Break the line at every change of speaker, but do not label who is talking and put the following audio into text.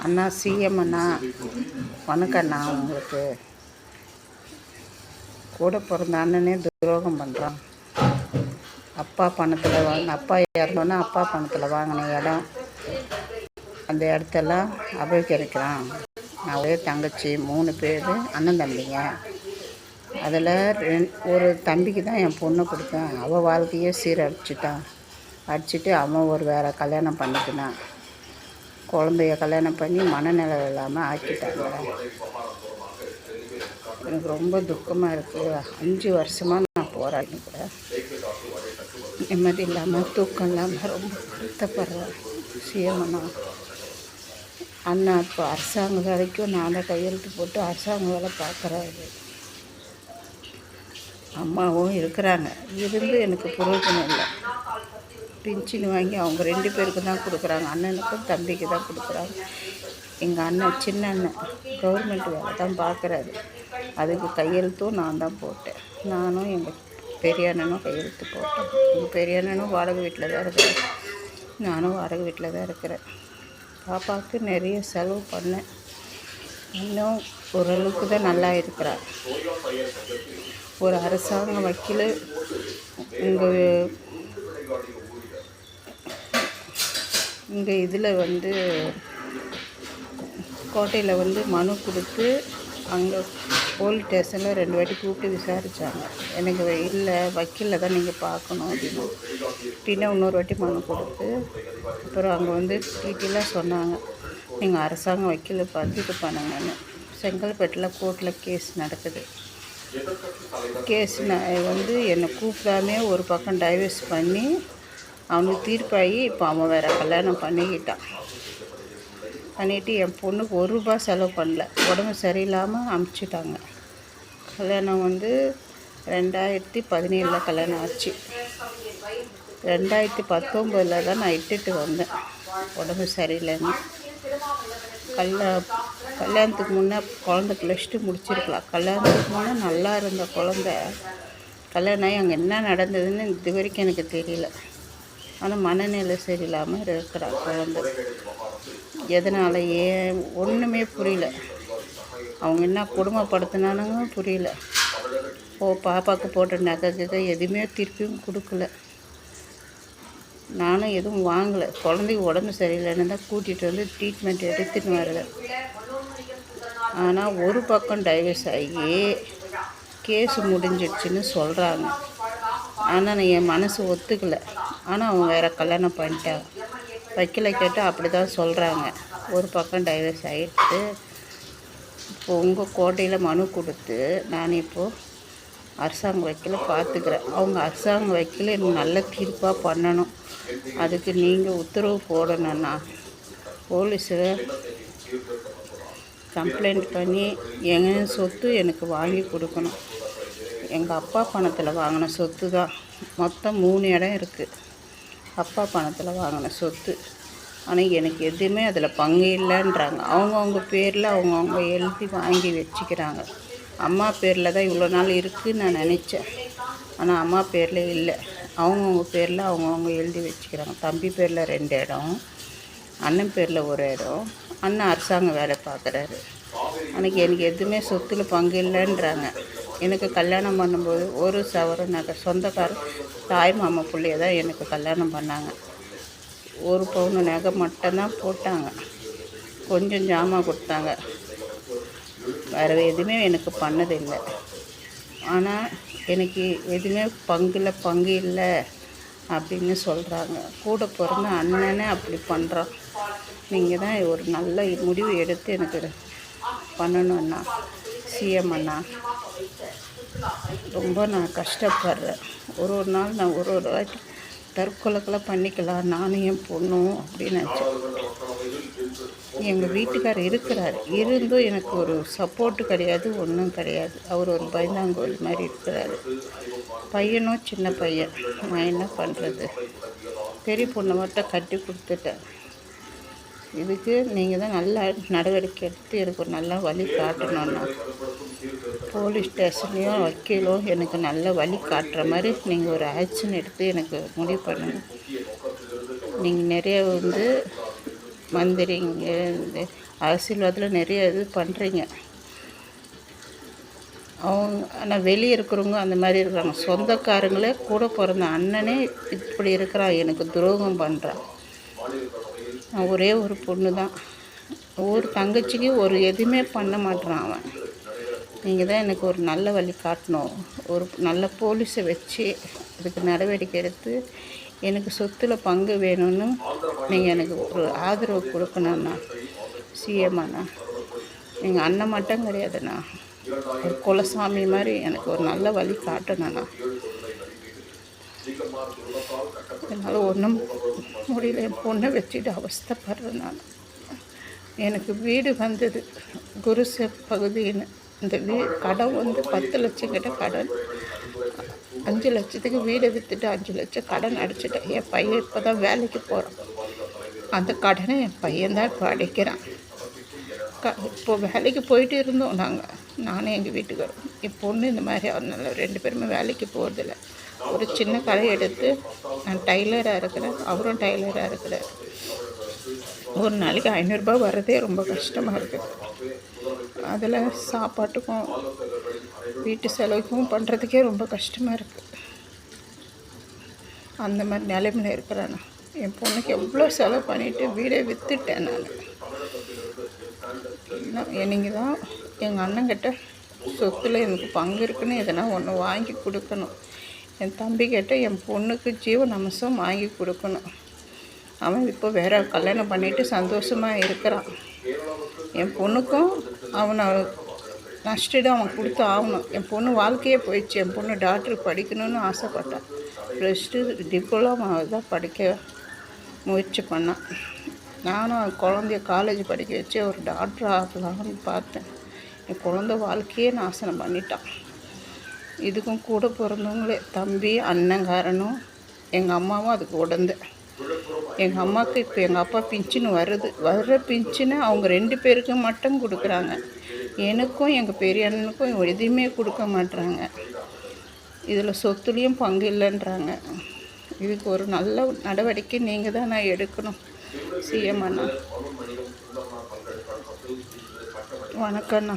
அண்ணா CM அண்ணா வணக்கம் அண்ணா. உங்களுக்கு கூட பிறந்த அண்ணனே துரோகம் பண்ணுறான். அப்பா பணத்தில் அப்பா இறந்தோன்னா அப்பா பணத்தில் வாங்கின இடம், அந்த இடத்தெல்லாம் அபகரிக்கிறான். நான் ஒரே தங்கச்சி, 3 பேர் அண்ணன் தம்பிங்க. அதில் ஒரு தம்பிக்கு தான் என் பொண்ணை கொடுத்தேன். அவள் வாழ்க்கையே அடிச்சுட்டு அவன் ஒரு வேறு கல்யாணம் பண்ணிக்கினான். குழந்தைய கல்யாணம் பண்ணி மனநிலை இல்லாமல் ஆக்கிட்டாங்க. எனக்கு ரொம்ப துக்கமாக இருக்குது. 5 வருஷமாக நான் போராடி கூட நிம்மதி இல்லாமல் தூக்கம் இல்லாமல் ரொம்ப வருத்தப்படுறேன். சிஎம்னா அண்ணா இப்போ அரசாங்க வேலைக்கும் நான் தான் கையெழுத்து போட்டு அரசாங்க வேலை பார்க்குறாரு. அம்மாவும் இருக்கிறாங்க, இருந்து எனக்கு பிரயோஜனம் இல்லை. பின்ஷன் வாங்கி அவங்க 2 பேருக்கு தான் கொடுக்குறாங்க. அண்ணனுக்கும் தம்பிக்கு தான் கொடுக்குறாங்க. எங்கள் அண்ணன் சின்ன அண்ணன் கவர்மெண்ட் வேலை தான் பார்க்குறாரு. அதுக்கு கையெழுத்தும் நான் தான் போட்டேன். நானும் எங்கள் பெரிய அண்ணனும் கையெழுத்து போட்டேன். எங்கள் பெரிய அண்ணனும் வாடகை வீட்டில் தான் இருக்கிறேன், நானும் வாடகை வீட்டில் தான் இருக்கிறேன். பாப்பாவுக்கு நிறைய செலவு பண்ணேன். இன்னும் ஓரளவுக்கு தான் நல்லா இருக்கிறார். ஒரு அரசாங்க வக்கீல் இங்கே இதில் கோட்டையில் மனு கொடுத்து அங்கே போலீஸ் ஸ்டேஷனில் 2 வாட்டி கூப்பிட்டு விசாரித்தாங்க. எனக்கு இல்லை, வக்கீலில் தான் நீங்கள் பார்க்கணும் அப்படின்னு. பின்ன இன்னொரு வாட்டி மனு கொடுத்து அப்புறம் அங்கே டீட்டெயிலாக சொன்னாங்க, நீங்கள் அரசாங்க வக்கீலை பார்த்து இது பண்ணுங்கன்னு. செங்கல்பட்டில் கோர்ட்டில் கேஸ் நடக்குது. கேஸ் என்னை கூப்பிடாமே ஒரு பக்கம் டைவர்ஸ் பண்ணி அவனுக்கு தீர்ப்பாகி இப்போ அவன் வேறு கல்யாணம் பண்ணிக்கிட்டான். பண்ணிவிட்டு என் பொண்ணுக்கு 1 ரூபா செலவு பண்ணல. உடம்பு சரியில்லாமல் அமுச்சிட்டாங்க. கல்யாணம் 2017 கல்யாணம் ஆச்சு. 2019 தான் நான் இட்டுட்டு வந்தேன், உடம்பு சரியில்லைன்னு. கல்யாணத்துக்கு முன்னே குழந்தை +2 முடிச்சிருக்கலாம். கல்யாணத்துக்கு முன்னே நல்லா இருந்த குழந்தை கல்யாணம் ஆகி அங்கே என்ன நடந்ததுன்னு இது வரைக்கும் எனக்கு தெரியல. ஆனால் மனநிலை சரியில்லாமல் இருக்கிறா குழந்தை. எதனால் ஏன் ஒன்றுமே புரியல. அவங்க என்ன குடும்பப்படுத்தினானுங்க புரியல. பாப்பாவுக்கு போட்ட நகை எதுவுமே திருப்பியும் கொடுக்கல. நானும் எதுவும் வாங்கலை. குழந்தைக்கு உடம்பு சரியில்லைன்னு தான் கூட்டிகிட்டு ட்ரீட்மெண்ட் எடுத்துன்னு வரல. ஆனால் ஒரு பக்கம் டைவர்ஸ் ஆகி கேஸு முடிஞ்சிடுச்சுன்னு சொல்கிறாங்க. ஆனால் என் மனசு ஒத்துக்கலை. ஆனால் அவங்க வேறு கல்யாணம் பண்ணிட்டாங்க. வக்கீலை கேட்டால் அப்படி தான் சொல்கிறாங்க. ஒரு பக்கம் டைவர்ஸ் ஆகிடுச்சு. இப்போ உங்கள் கோட்டையில் மனு கொடுத்து நான் இப்போது அரசாங்க வக்கீலை பார்த்துக்கிறேன். அவங்க அரசாங்க வக்கீல் எனக்கு நல்ல தீர்ப்பாக பண்ணணும். அதுக்கு நீங்கள் உத்தரவு போடணும்னா போலீஸில் கம்ப்ளைண்ட் பண்ணி எங்கள் சொத்து எனக்கு வாங்கி கொடுக்கணும். எங்கள் அப்பா பணத்தில் வாங்கின சொத்து தான். மொத்தம் 3 இடம் இருக்குது, அப்பா பணத்தில் வாங்கின சொத்து. ஆனால் எனக்கு எதுவுமே அதில் பங்கு இல்லைன்றாங்க. அவங்கவுங்க பேரில் அவங்கவுங்க எழுதி வாங்கி வச்சுக்கிறாங்க. அம்மா பேரில் தான் இவ்வளோ நாள் இருக்குதுன்னு நான் நினச்சேன். ஆனால் அம்மா பேரில் இல்லை, அவங்கவுங்க பேரில் அவங்கவுங்க எழுதி வச்சுக்கிறாங்க. தம்பி பேரில் 2 இடம், அண்ணன் பேரில் 1 இடம். அண்ணன் அரசாங்க வேலை பார்க்குறாரு. அன்றைக்கி எனக்கு எதுவுமே சொத்தில் பங்கு இல்லைன்றாங்க. எனக்கு கல்யாணம் பண்ணும்போது 1 சவரன் நகை சொந்தக்காரர் தாய் மாமா பிள்ளைய தான் எனக்கு கல்யாணம் பண்ணாங்க. 1 பவுன் நகை மட்டும்தான் போட்டாங்க. கொஞ்சம் ஜாமான் கொடுத்தாங்க. வேறு எதுவுமே எனக்கு பண்ணதில்லை. ஆனால் எனக்கு எதுவுமே பங்கு இல்லை அப்படின்னு சொல்கிறாங்க. கூட பிறந்த அண்ணனே அப்படி பண்ணுறான். நீங்கள் தான் ஒரு நல்ல முடிவு எடுத்து எனக்கு பண்ணணும்ண்ணா, சிஎம் அண்ணா. ரொம்ப நான் கஷ்டப்படுறேன். ஒரு நாள் நான் ஒரு வாட்டி தற்கொலைக்கெல்லாம் பண்ணிக்கலாம் நானும் என் பொண்ணும் அப்படின்னு நினச்சேன். எங்கள் வீட்டுக்காரர் இருக்கிறார், இருந்தும் எனக்கு ஒரு சப்போர்ட்டு கிடையாது, ஒன்றும் கிடையாது. அவர் ஒரு பயந்தாங்கோல் மாதிரி இருக்கிறாரு. பையனும் சின்ன பையன், நான் என்ன பண்ணுறது? பெரிய பொண்ணை மட்டும் கட்டி கொடுத்துட்டேன். இதுக்கு நீங்கள் தான் நல்ல நடவடிக்கை எடுத்து எனக்கு ஒரு நல்ல வழி காட்டணும்னா, போலீஸ் ஸ்டேஷன்லேயும் வக்கீலும் எனக்கு நல்ல வழி காட்டுற மாதிரி நீங்கள் ஒரு ஆக்ஷன் எடுத்து எனக்கு முடிவு பண்ணுங்கள். நீங்கள் நிறைய மந்திரிங்க இந்த அரசியல்வாதத்தில் நிறைய இது பண்ணுறீங்க. அவங்க ஆனால் வெளியே இருக்கிறவங்க அந்த மாதிரி இருக்கிறாங்க. சொந்தக்காரங்களே கூட பிறந்த அண்ணனே இப்படி இருக்கிறான், எனக்கு துரோகம் பண்ணுறான். நான் ஒரே ஒரு பொண்ணு தான், ஒரு தங்கச்சிக்கு ஒரு எதுவுமே பண்ண மாட்டேறான் அவன். நீங்கள் தான் எனக்கு ஒரு நல்ல வழி காட்டணும். ஒரு நல்ல போலீஸை வச்சு இதுக்கு நடவடிக்கை எடுத்து எனக்கு சொத்தில் பங்கு வேணும்னு நீங்கள் எனக்கு ஒரு ஆதரவு கொடுக்கணுண்ணா. சிஎம் அண்ணா, எங்கள் அண்ணன் மட்டும் கிடையாதுண்ணா, ஒரு குலசாமி மாதிரி எனக்கு ஒரு நல்ல வழி காட்டணுண்ணா. என்னால் ஒன்றும் முடியல, என் பொண்ணை வச்சுட்டு அவஸ்தைப்படுறேன் நான். எனக்கு வீடு வந்தது குருச பகுதின்னு. இந்த கடன் 10 லட்சம் கிட்ட கடன். 5 லட்சத்துக்கு வீடை விற்றுட்டு 5 லட்சம் கடன் அடிச்சிட்டேன். என் பையன் இப்போ தான் வேலைக்கு போகிறான். அந்த கடனை என் பையன்தான் இப்போ அடைக்கிறான். இப்போது வேலைக்கு போயிட்டு இருந்தோம் நானும் எங்கள் வீட்டுக்காரரும். என் பொண்ணு இந்த மாதிரி அதனால 2 பேருமே வேலைக்கு போகிறதில்ல. ஒரு சின்ன கடை எடுத்து நான் டைலராக இருக்கிறேன், அவரும் டைலராக இருக்கிறார். ஒரு நாளைக்கு 500 ரூபாய் வர்றதே ரொம்ப கஷ்டமாக இருக்குது. அதில் சாப்பாட்டுக்கும் வீட்டு செலவுக்கும் பண்ணுறதுக்கே ரொம்ப கஷ்டமாக இருக்குது. அந்த மாதிரி நிலைமையில் இருக்கிறேன். என் பொண்ணுக்கு எவ்வளோ செலவு பண்ணிவிட்டு வீடை விற்றுட்டேன் நான். நீங்கள் தான் எங்கள் அண்ணங்கிட்ட சொத்தில் எனக்கு பங்கு இருக்குன்னு எதனா ஒன்று வாங்கி கொடுக்கணும். என் தம்பிக்கிட்ட என் பொண்ணுக்கு ஜீவன் அம்சம் வாங்கி கொடுக்கணும். அவன் இப்போ வேறு கல்யாணம் பண்ணிவிட்டு சந்தோஷமாக இருக்கிறான். என் பொண்ணுக்கும் அவனை நஷ்டம் அவன் கொடுத்து ஆகணும். என் பொண்ணு வாழ்க்கையே போயிடுச்சு. என் பொண்ணு டாக்டர் படிக்கணும்னு ஆசைப்பட்டான். +2 டிப்ளமா தான் படிக்க முயற்சி பண்ணான். நானும் குழந்தைய காலேஜ் படிக்க வச்சு ஒரு டாக்டர் ஆகலாம்னு பார்த்தேன். என் குழந்த வாழ்க்கையே நாசனம் பண்ணிட்டான். இதுக்கும் கூட பிறந்தவங்களே தம்பி அண்ணங்காரனும் எங்கள் அம்மாவும் அதுக்கு உடந்த. எங்கள் அம்மாவுக்கு இப்போ எங்கள் அப்பா பிஞ்சின்னு வர்ற பிஞ்சின்னு அவங்க 2 பேருக்கு மட்டும் கொடுக்குறாங்க. எனக்கும் எங்கள் பெரிய அண்ணனுக்கும் எதுவுமே கொடுக்க மாட்டுறாங்க. இதில் சொத்துலேயும் பங்கு இல்லைன்றாங்க. இதுக்கு ஒரு நல்ல நடவடிக்கை நீங்கள் தான் நான் எடுக்கணும் சிஎம் அண்ணா. வணக்கண்ணா.